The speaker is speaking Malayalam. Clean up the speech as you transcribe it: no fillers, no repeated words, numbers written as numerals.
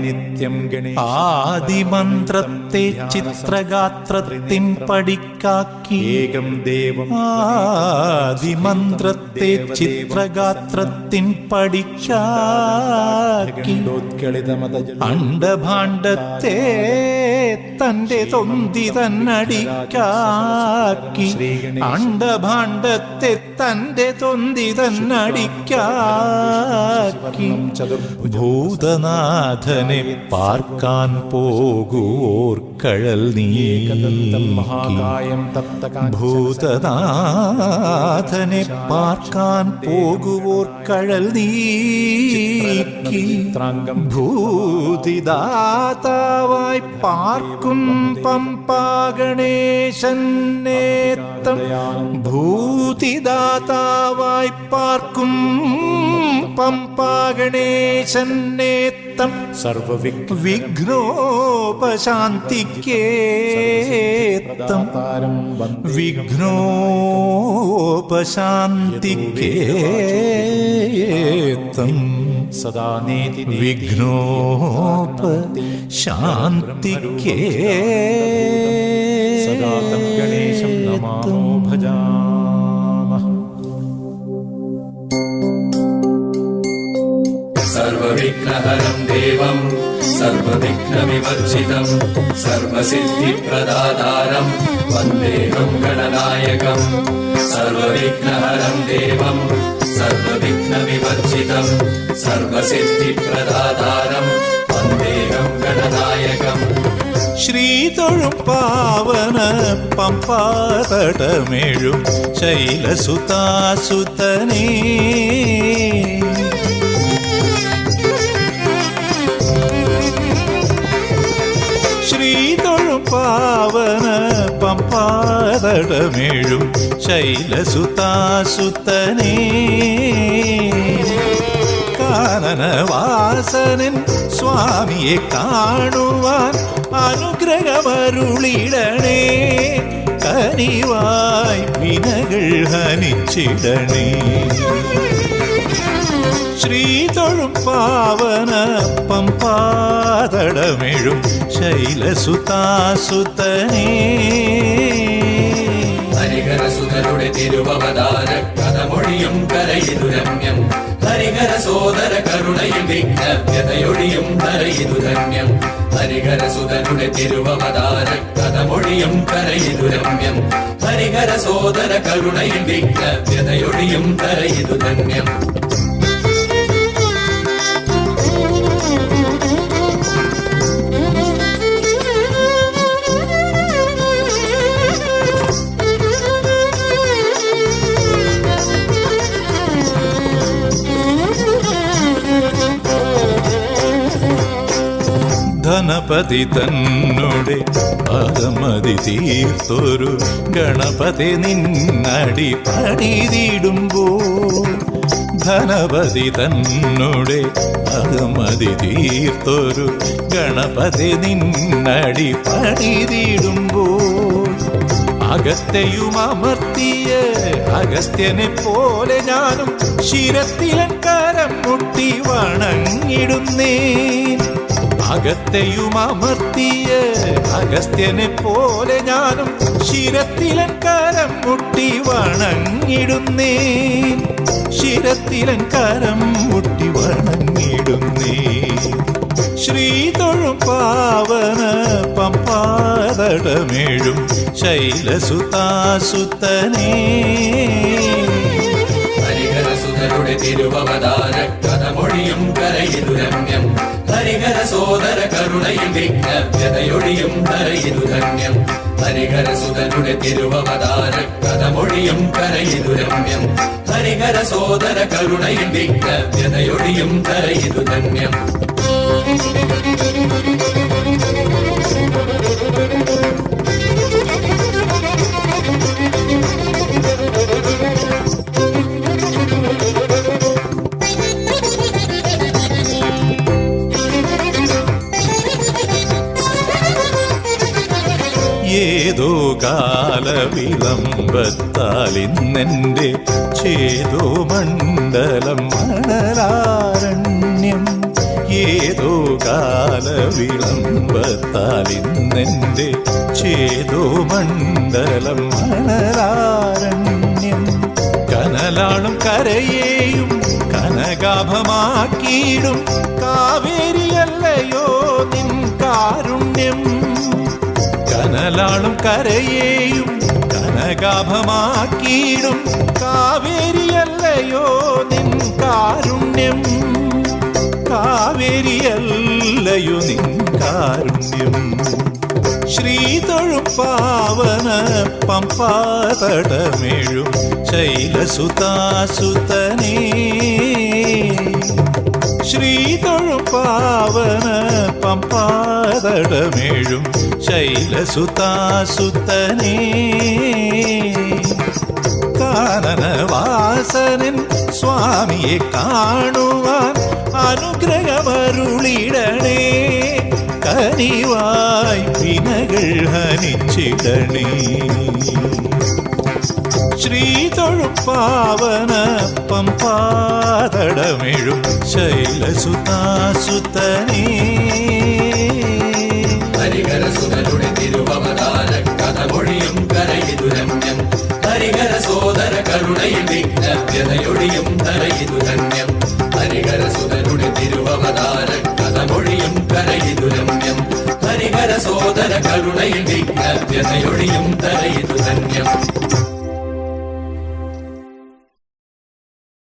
നിത്യം ഗണേശ ആദിമന്ത്രത്തെ ചിത്രഗാത്രത്തിൻ പടിക്കാക്കി ഏകം ദേവം ആദിമന്ത്രത്തെ ചിത്രഗാത്രത്തിൻ പടിക്കാക്കി അണ്ഡഭാണ്ഡത്തെ തന്റെ തൊന്തി തന്നടിക്കാക്കി അണ്ഡഭാണ്ഡത്തെ തന്റെ തൊന്തി തന്നടിക്കാക്കി ഭൂതനാഥനെ പാർക്കാൻ പോകുവോർ കഴൽ മഹാകായം ഭൂതനാഥനെ പാർക്കാൻ പോകുവോർ കഴൽ നീക്കി ഭൂതിദാതാവായി പാർക്കും പമ്പാഗണേശന്നേത്തം ഭൂതിദാതാവായി പാർക്കും പമ്പാഗണേശന്നേത്തം വിഘ്നോപശാന്തിക്കേത്തം വിഘ്നോപശാന്തിക്കേത്തം സദാനേതി വിഘ്നോപശാന്തിക്കേ സദാതം ഗണേശം നമാമോ ഭജാമഃ. സർവവിഘ്നഹരം ദേവം സർവവിഘ്നവിവർജിതം സർവസിദ്ധിപ്രദാതാരം വന്ദേഹം ഗണനായകം. സർവവിഘ്നഹരം ദേവം സർവവിഘ്നവിവർജിതം സർവസിദ്ധിപ്രദാതാരം വന്ദേഹം ഗണനായകം. ശ്രീതൊഴും പാവന പമ്പാതടമേഴും ശൈലസുതാസുതനേ ശ്രീതൊഴും പാവന പമ്പാതടമേഴും ശൈലസുതാസുതനേ കാനനവാസനൻ സ്വാമിയെ കാണുവാൻ അനുഗ്രഹമരുളിടണേ കനിവായി വിനകൾ ഹനിച്ചിടണേ. ശ്രീതൊഴും പാവന പമ്പാതടമേഴും ശൈലസുതാസുതനേ ഹരിഹരസുതരുടെ തിരുവവതാര കഥമൊഴിയും കരയിതു രമ്യം. ഹരിഹര സോദര കരുണയും വിഘ്നവ്യതയൊഴിയും ധരയിതു ധന്യം. ഹരിഹരസുതരുടെ തിരുവവതാര കഥമൊഴിയും കരയിതു രമ്യം. ഹരിഹര സോദര കരുണയും വിഘ്നവ്യതയൊഴിയും ധരയിതു ധന്യം. ധനപതി തന്നുടെ അഹമതി തീർത്തൊരു ഗണപതി നിന്നടി പണിതിടുമ്പോൾ ധനപതി തന്നുടെ അഹമതി തീർത്തൊരു ഗണപതി നിന്നടി പണിതിടുമ്പോൾ അഗസ്ത്യയും അമർത്തിയ അഗസ്ത്യനെ പോലെ ഞാനും ശിരത്തിലൻ കരം മുട്ടി വണങ്ങിടുന്നേൻ. അഗസ്ത്യയും അമർത്തിയ അഗസ്ത്യനെ പോലെ ഞാനും ശിരത്തിലൻ കരം മുട്ടി വണങ്ങിടുന്നേൻ. ശിരത്തിലൻ കരം മുട്ടി വണങ്ങിടുന്നേൻ. ശ്രീതൊഴും പാവന പമ്പാതടമേഴും ശൈലസുതാസുതനേ ഹരിഹരസുതരുടെ തിരുവവതാര കഥമൊഴിയും കരയിതു രമ്യം. ഹരിഹര സോദര കരുണയും വിഘ്നവ്യതയൊഴിയും ധരയിതു ധന്യം. ഹരിഹരസുതരുടെ തിരുവവതാര കഥമൊഴിയും കരയിതു രമ്യം. ഹരിഹര സോദര കരുണയും വിഘ്നവ്യതയൊഴിയും ധരയിതു ധന്യം. ഏതോ കാലവിളംബത്താൽ ഇന്നെൻ്റെ ചേതോ മണ്ഡലം മണലാരണ്യം ഏതോ കാലവിളംബത്താൽ ഇന്നെന്റെ ചേതോ മണ്ഡലം മണലാരണ്യം കനലാളും കരയെയും കനകാഭമാക്കിയിടും കാവേരിയല്ലയോ നിൻ കാരുണ്യം കനലാളും കരയെയും കനകാഭമാക്കിയിടും കാവേരിയല്ലയോ നിൻ കാരുണ്യം കാവേരിയല്ലയോ നിൻ കാരുണ്യം ശ്രീതൊഴും പാവന പമ്പാതടമേഴും ശൈലസുതാസുതനേ ശ്രീതൊഴും പാവന പമ്പാതടമേഴും ശൈലസുതാസുതനേ കാനനവാസനൻ സ്വാമിയെ കാണുവാൻ അനുഗ്രഹമരുളിടണേ കനിവായി വിനകൾ ഹനിച്ചിടണേ ശ്രീതൊഴും പാവന പമ്പാതടമേഴും ശൈലസുതാസുതനേ ഹരിഹരസുതരുടെ തിരുവവതാര കഥമൊഴിയും കരയിതുരമ്യം ഹരിഹര സോദര കരുണയിൽ വിഘ്നവ്യതയൊഴിയും ധരയിതുരമ്യം ഹരിഹരസുതരുടെ തിരുവവതാര കഥമൊഴിയും കരയിതുരമ്യം ഹരിഹര സോദര കരുണയിൽ വിഘ്നവ്യതയൊഴിയും ധരയിതുരമ്യം